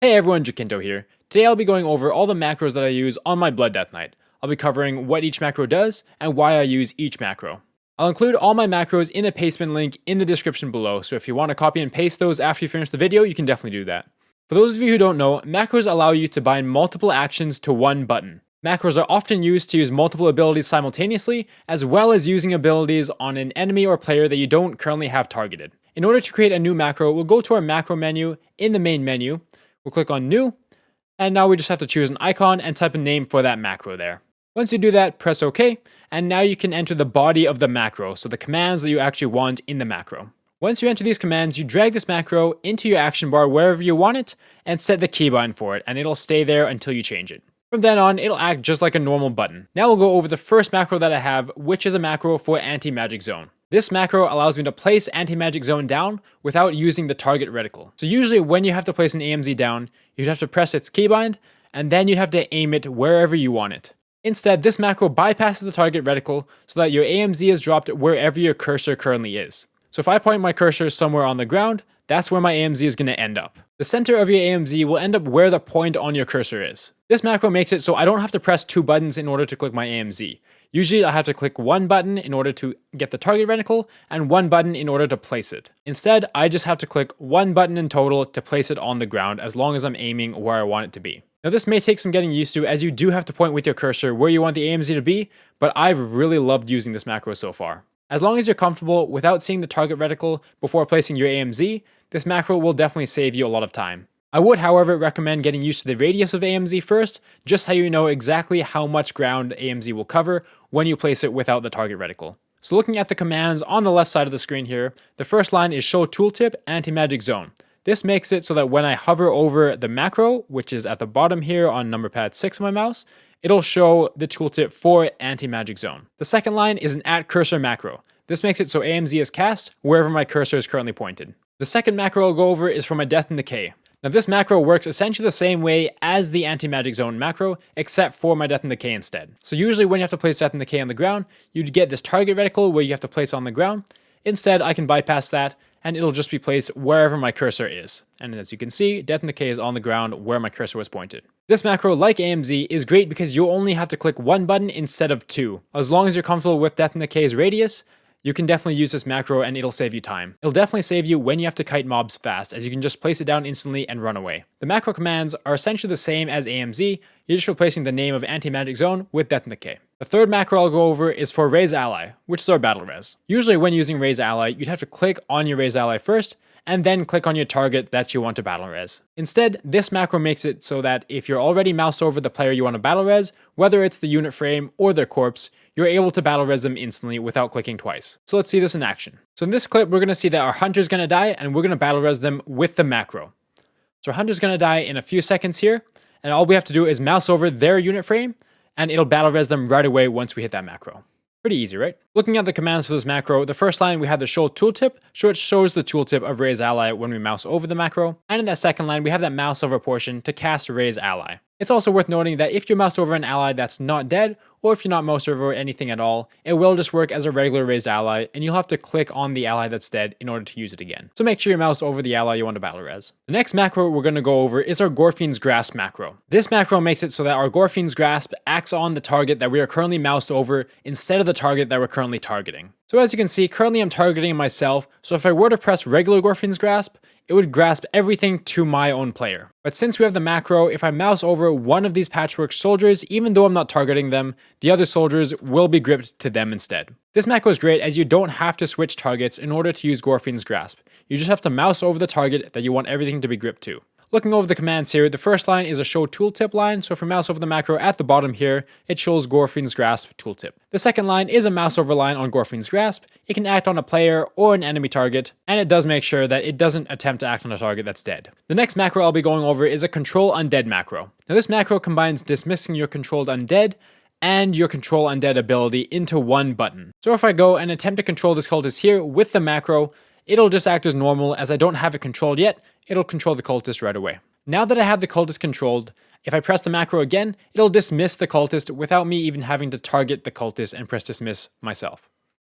Hey everyone, Jakinto here. Today I'll be going over all the macros that I use on my Blood Death Knight. I'll be covering what each macro does and why I use each macro. I'll include all my macros in a pastebin link in the description below, so if you want to copy and paste those after you finish the video, you can definitely do that. For those of you who don't know, macros allow you to bind multiple actions to one button. Macros are often used to use multiple abilities simultaneously, as well as using abilities on an enemy or player that you don't currently have targeted. In order to create a new macro, we'll go to our macro menu in the main menu. We'll click on New, and now we just have to choose an icon and type a name for that macro there. Once you do that, press OK, and now you can enter the body of the macro, so the commands that you actually want in the macro. Once you enter these commands, you drag this macro into your action bar wherever you want it, and set the keybind for it, and it'll stay there until you change it. From then on, it'll act just like a normal button. Now we'll go over the first macro that I have, which is a macro for Anti-Magic Zone. This macro allows me to place Anti-Magic Zone down without using the target reticle. So usually when you have to place an AMZ down, you'd have to press its keybind, and then you'd have to aim it wherever you want it. Instead, this macro bypasses the target reticle so that your AMZ is dropped wherever your cursor currently is. So if I point my cursor somewhere on the ground, that's where my AMZ is going to end up. The center of your AMZ will end up where the point on your cursor is. This macro makes it so I don't have to press two buttons in order to click my AMZ. Usually I have to click one button in order to get the target reticle and one button in order to place it. Instead, I just have to click one button in total to place it on the ground as long as I'm aiming where I want it to be. Now this may take some getting used to, as you do have to point with your cursor where you want the AMZ to be, but I've really loved using this macro so far. As long as you're comfortable without seeing the target reticle before placing your AMZ, this macro will definitely save you a lot of time. I would, however, recommend getting used to the radius of AMZ first, just so you know exactly how much ground AMZ will cover when you place it without the target reticle. So looking at the commands on the left side of the screen here, the first line is Show Tooltip Anti-Magic Zone. This makes it so that when I hover over the macro, which is at the bottom here on number pad 6 of my mouse, it'll show the tooltip for Anti-Magic Zone. The second line is an @cursor macro. This makes it so AMZ is cast wherever my cursor is currently pointed. The second macro I'll go over is for my Death and Decay. Now this macro works essentially the same way as the Anti-Magic Zone macro, except for my Death and Decay instead. So usually when you have to place Death and Decay on the ground, you'd get this target reticle where you have to place on the ground. Instead, I can bypass that, and it'll just be placed wherever my cursor is. And as you can see, Death and Decay is on the ground where my cursor was pointed. This macro, like AMZ, is great because you only have to click one button instead of two. As long as you're comfortable with Death and Decay's radius, you can definitely use this macro and it'll save you time. It'll definitely save you when you have to kite mobs fast, as you can just place it down instantly and run away. The macro commands are essentially the same as AMZ, you're just replacing the name of Anti-Magic Zone with Death and Decay. The third macro I'll go over is for Raise Ally, which is our battle res. Usually when using Raise Ally, you'd have to click on your Raise Ally first, and then click on your target that you want to battle res. Instead, this macro makes it so that if you're already moused over the player you want to battle res, whether it's the unit frame or their corpse, you're able to battle res them instantly without clicking twice. So let's see this in action. So in this clip, we're going to see that our hunter's going to die, and we're going to battle res them with the macro. So our hunter's going to die in a few seconds here, and all we have to do is mouse over their unit frame, and it'll battle res them right away once we hit that macro. Pretty easy, right? Looking at the commands for this macro, the first line we have the Show Tooltip, which shows the tooltip of Raise Ally when we mouse over the macro. And in that second line, we have that mouse over portion to cast Raise Ally. It's also worth noting that if you mouse over an ally that's not dead, or if you're not mouse over anything at all, it will just work as a regular raised ally, and you'll have to click on the ally that's dead in order to use it again. So make sure you mouse over the ally you want to battle res. The next macro we're going to go over is our Gorefiend's Grasp macro. This macro makes it so that our Gorefiend's Grasp acts on the target that we are currently moused over instead of the target that we're currently targeting. So as you can see, currently I'm targeting myself, so if I were to press regular Gorefiend's Grasp, it would grasp everything to my own player. But since we have the macro, if I mouse over one of these patchwork soldiers, even though I'm not targeting them, the other soldiers will be gripped to them instead. This macro is great as you don't have to switch targets in order to use Gorefiend's Grasp. You just have to mouse over the target that you want everything to be gripped to. Looking over the commands here, the first line is a Show Tooltip line, so if we mouse over the macro at the bottom here, it shows Gorefiend's Grasp tooltip. The second line is a mouse over line on Gorefiend's Grasp. It can act on a player or an enemy target, and it does make sure that it doesn't attempt to act on a target that's dead. The next macro I'll be going over is a Control Undead macro. Now this macro combines dismissing your controlled undead and your control undead ability into one button. So if I go and attempt to control this cultist here with the macro, it'll just act as normal. As I don't have it controlled yet, it'll control the cultist right away. Now that I have the cultist controlled, if I press the macro again, it'll dismiss the cultist without me even having to target the cultist and press dismiss myself.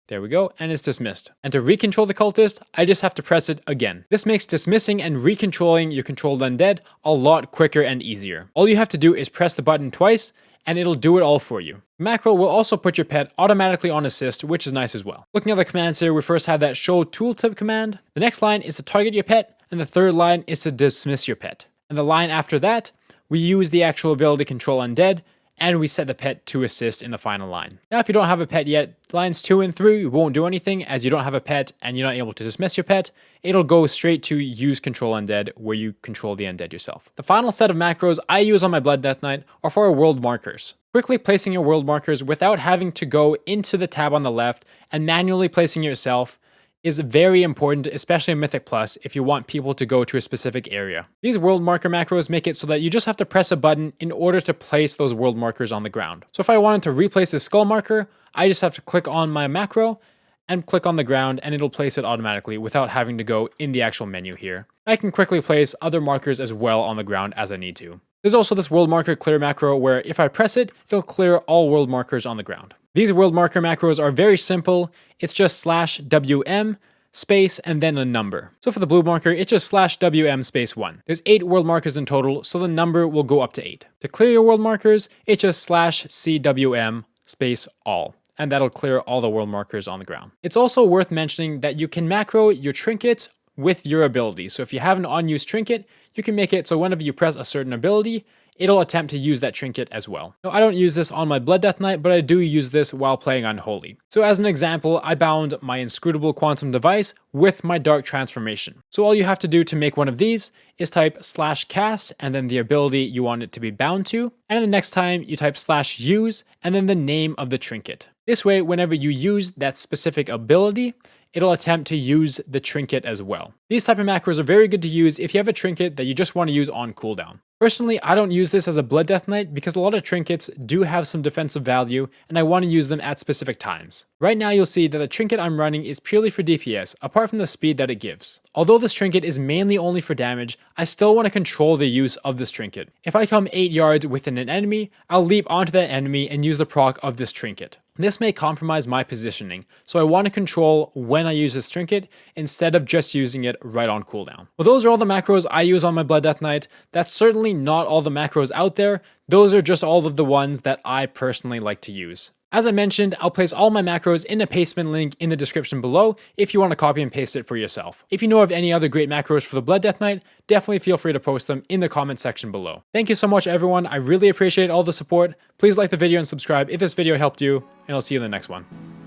There we go, and it's dismissed. And to recontrol the cultist, I just have to press it again. This makes dismissing and recontrolling your controlled undead a lot quicker and easier. All you have to do is press the button twice, and it'll do it all for you. Macro will also put your pet automatically on assist, which is nice as well. Looking at the commands here, we first have that show tooltip command. The next line is to target your pet, and the third line is to dismiss your pet. And the line after that, we use the actual ability control undead, and we set the pet to assist in the final line. Now, if you don't have a pet yet, lines 2 and 3 won't do anything as you don't have a pet and you're not able to dismiss your pet. It'll go straight to use control undead where you control the undead yourself. The final set of macros I use on my Blood Death Knight are for our world markers. Quickly placing your world markers without having to go into the tab on the left and manually placing yourself is very important, especially in Mythic Plus, if you want people to go to a specific area. These world marker macros make it so that you just have to press a button in order to place those world markers on the ground. So if I wanted to replace the skull marker, I just have to click on my macro and click on the ground, and it'll place it automatically without having to go in the actual menu here. I can quickly place other markers as well on the ground as I need to. There's also this world marker clear macro where if I press it, it'll clear all world markers on the ground. These world marker macros are very simple. It's just /WM space and then a number. So for the blue marker, it's just /WM space 1. There's 8 world markers in total, so the number will go up to 8. To clear your world markers, it's just /CWM space all. And that'll clear all the world markers on the ground. It's also worth mentioning that you can macro your trinkets with your ability. So if you have an unused trinket, you can make it so whenever you press a certain ability, it'll attempt to use that trinket as well. Now, I don't use this on my Blood Death Knight, but I do use this while playing Unholy. So as an example, I bound my Inscrutable Quantum Device with my Dark Transformation. So all you have to do to make one of these is type /cast and then the ability you want it to be bound to. And the next time you type /use and then the name of the trinket. This way, whenever you use that specific ability, it'll attempt to use the trinket as well. These type of macros are very good to use if you have a trinket that you just want to use on cooldown. Personally, I don't use this as a Blood Death Knight because a lot of trinkets do have some defensive value and I want to use them at specific times. Right now you'll see that the trinket I'm running is purely for DPS, apart from the speed that it gives. Although this trinket is mainly only for damage, I still want to control the use of this trinket. If I come 8 yards within an enemy, I'll leap onto that enemy and use the proc of this trinket. This may compromise my positioning, so I want to control when I use this trinket instead of just using it right on cooldown. Well, those are all the macros I use on my Blood Death Knight. That's certainly not all the macros out there. Those are just all of the ones that I personally like to use. As I mentioned, I'll place all my macros in a pastebin link in the description below if you want to copy and paste it for yourself. If you know of any other great macros for the Blood Death Knight, definitely feel free to post them in the comment section below. Thank you so much everyone, I really appreciate all the support. Please like the video and subscribe if this video helped you, and I'll see you in the next one.